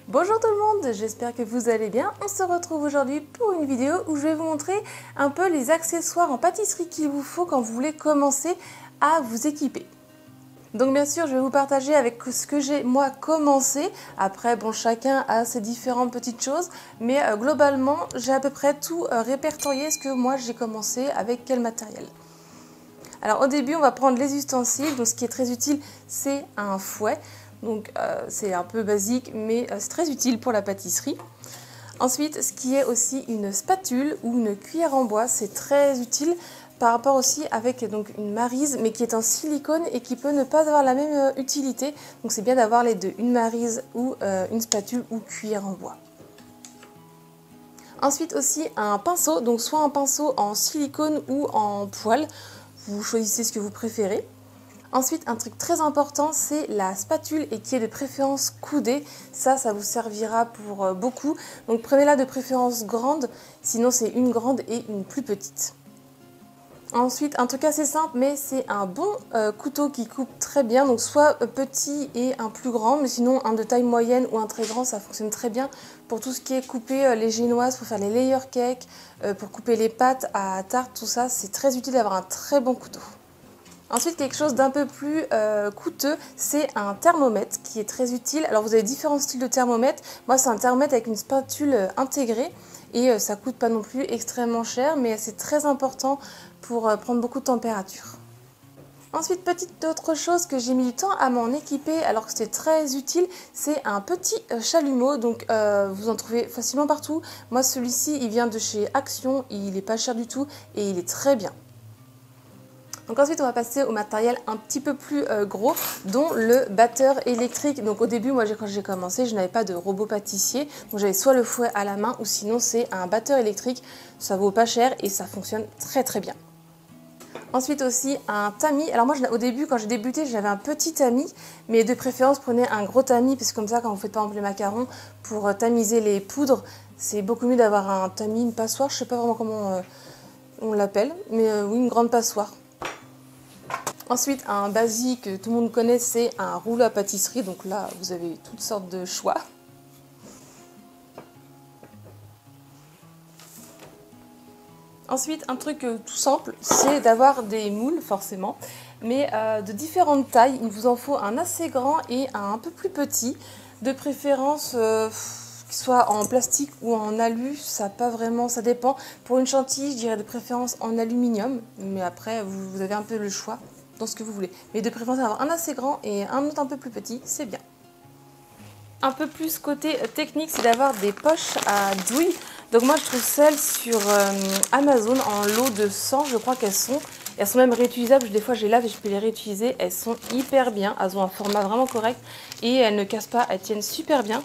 Bonjour tout le monde, j'espère que vous allez bien. On se retrouve aujourd'hui pour une vidéo où je vais vous montrer un peu les accessoires en pâtisserie qu'il vous faut quand vous voulez commencer à vous équiper. Donc bien sûr, je vais vous partager avec ce que j'ai moi commencé. Après, bon, chacun a ses différentes petites choses, mais globalement, j'ai à peu près tout répertorié ce que moi j'ai commencé avec quel matériel. Alors au début, on va prendre les ustensiles. Donc ce qui est très utile, c'est un fouet. Donc c'est un peu basique, mais c'est très utile pour la pâtisserie. Ensuite, ce qui est aussi une spatule ou une cuillère en bois, c'est très utile par rapport aussi avec donc, une maryse, mais qui est en silicone et qui peut ne pas avoir la même utilité. Donc c'est bien d'avoir les deux, une maryse ou une spatule ou cuillère en bois. Ensuite aussi un pinceau, donc soit un pinceau en silicone ou en poil. Vous choisissez ce que vous préférez. Ensuite, un truc très important, c'est la spatule et qui est de préférence coudée. Ça vous servira pour beaucoup. Donc prenez-la de préférence grande, sinon c'est une grande et une plus petite. Ensuite, un truc assez simple, mais c'est un bon couteau qui coupe très bien. Donc soit petit et un plus grand, mais sinon un de taille moyenne ou un très grand, ça fonctionne très bien pour tout ce qui est couper les génoises, pour faire les layer cakes, pour couper les pâtes à tarte, tout ça. C'est très utile d'avoir un très bon couteau. Ensuite, quelque chose d'un peu plus coûteux, c'est un thermomètre qui est très utile. Alors, vous avez différents styles de thermomètre. Moi, c'est un thermomètre avec une spatule intégrée et ça coûte pas non plus extrêmement cher, mais c'est très important pour prendre beaucoup de température. Ensuite, petite autre chose que j'ai mis du temps à m'en équiper alors que c'était très utile, c'est un petit chalumeau. Donc vous en trouvez facilement partout. Moi, celui-ci, il vient de chez Action, il n'est pas cher du tout et il est très bien. Donc ensuite, on va passer au matériel un petit peu plus gros, dont le batteur électrique. Donc au début, moi quand j'ai commencé, je n'avais pas de robot pâtissier. Donc j'avais soit le fouet à la main ou sinon c'est un batteur électrique. Ça vaut pas cher et ça fonctionne très très bien. Ensuite aussi un tamis. Alors moi au début quand j'ai débuté j'avais un petit tamis, mais de préférence prenez un gros tamis parce que comme ça quand vous faites par exemple les macarons pour tamiser les poudres, c'est beaucoup mieux d'avoir un tamis, une passoire, je sais pas vraiment comment on l'appelle, mais oui, une grande passoire. Ensuite, un basique que tout le monde connaît, c'est un rouleau à pâtisserie. Donc là, vous avez toutes sortes de choix. Ensuite, un truc tout simple, c'est d'avoir des moules, forcément, mais de différentes tailles. Il vous en faut un assez grand et un peu plus petit. De préférence, qu'il soit en plastique ou en alu, ça pas vraiment, ça dépend. Pour une chantilly, je dirais de préférence en aluminium, mais après, vous avez un peu le choix dans ce que vous voulez. Mais de préférence avoir un assez grand et un autre un peu plus petit, c'est bien. Un peu plus côté technique, c'est d'avoir des poches à douille. Donc moi je trouve celles sur Amazon en lot de 100, je crois qu'elles sont. Elles sont même réutilisables, des fois je les lave et je peux les réutiliser. Elles sont hyper bien, elles ont un format vraiment correct et elles ne cassent pas, elles tiennent super bien.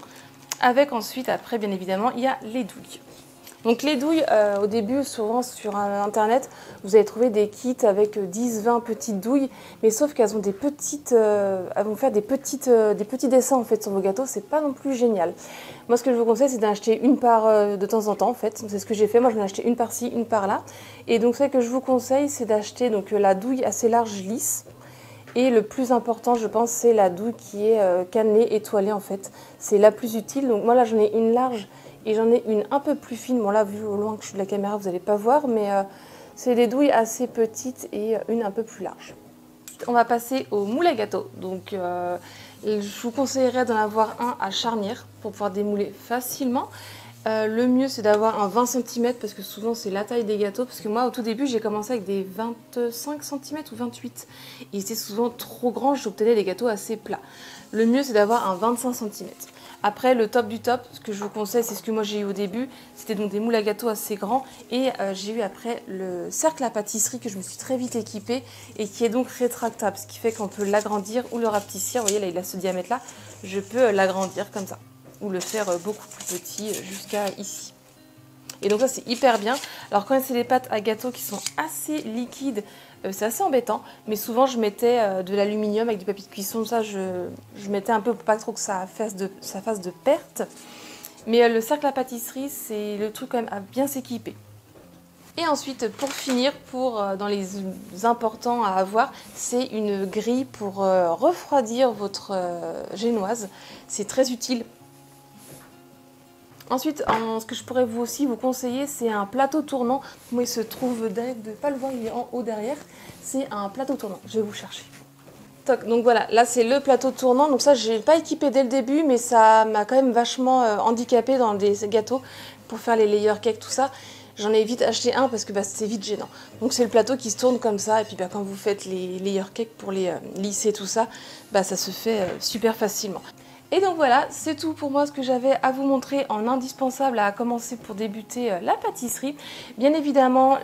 Avec ensuite, après bien évidemment, il y a les douilles. Donc les douilles, au début, souvent sur internet, vous allez trouver des kits avec 10-20 petites douilles, mais sauf qu'elles ont des petites, elles vont faire des petits dessins en fait sur vos gâteaux, c'est pas non plus génial. Moi ce que je vous conseille c'est d'en acheter une par de temps en temps en fait, c'est ce que j'ai fait, moi j'en ai acheté une par-ci, une par-là. Et donc ce que je vous conseille c'est d'acheter donc la douille assez large lisse. Et le plus important, je pense, c'est la douille qui est cannelée, étoilée en fait. C'est la plus utile. Donc moi là, j'en ai une large et j'en ai une un peu plus fine. Bon là, vu au loin que je suis de la caméra, vous n'allez pas voir, mais c'est des douilles assez petites et une un peu plus large. On va passer au moule à gâteau. Donc je vous conseillerais d'en avoir un à charnière pour pouvoir démouler facilement. Le mieux c'est d'avoir un 20 cm parce que souvent c'est la taille des gâteaux, parce que moi au tout début j'ai commencé avec des 25 cm ou 28 et c'était souvent trop grand, j'obtenais des gâteaux assez plats. Le mieux c'est d'avoir un 25 cm. Après le top du top, ce que je vous conseille, c'est ce que moi j'ai eu au début, c'était donc des moules à gâteaux assez grands et j'ai eu après le cercle à pâtisserie que je me suis très vite équipée et qui est donc rétractable, ce qui fait qu'on peut l'agrandir ou le rapetissir. Vous voyez là il a ce diamètre là, je peux l'agrandir comme ça ou le faire beaucoup plus petit jusqu'à ici. Et donc ça c'est hyper bien. Alors quand c'est des pâtes à gâteau qui sont assez liquides, c'est assez embêtant, mais souvent je mettais de l'aluminium avec du papier de cuisson, ça je mettais un peu pour pas trop que ça fasse de perte. Mais le cercle à pâtisserie c'est le truc quand même à bien s'équiper. Et ensuite, pour finir, dans les importants à avoir, c'est une grille pour refroidir votre génoise. C'est très utile Ensuite, ce que je pourrais aussi vous conseiller, c'est un plateau tournant. Moi, il se trouve derrière, vous ne devez pas le voir, il est en haut derrière. C'est un plateau tournant, je vais vous chercher. Toc. Donc voilà, là c'est le plateau tournant. Donc ça, je n'ai pas équipé dès le début, mais ça m'a quand même vachement handicapé dans des gâteaux pour faire les layer cakes, tout ça. J'en ai vite acheté un parce que c'est vite gênant. Donc c'est le plateau qui se tourne comme ça. Et puis quand vous faites les layer cakes pour les lisser, tout ça, ça se fait super facilement. Et donc voilà, c'est tout pour moi ce que j'avais à vous montrer en indispensable à commencer pour débuter la pâtisserie. Bien évidemment,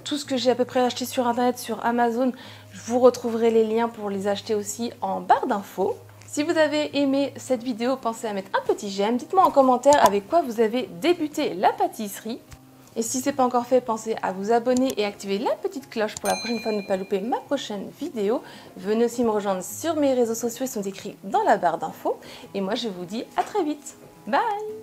tout ce que j'ai à peu près acheté sur internet, sur Amazon, je vous retrouverai les liens pour les acheter aussi en barre d'infos. Si vous avez aimé cette vidéo, pensez à mettre un petit j'aime. Dites-moi en commentaire avec quoi vous avez débuté la pâtisserie. Et si ce n'est pas encore fait, pensez à vous abonner et activer la petite cloche pour la prochaine fois ne pas louper ma prochaine vidéo. Venez aussi me rejoindre sur mes réseaux sociaux, ils sont écrits dans la barre d'infos. Et moi je vous dis à très vite. Bye!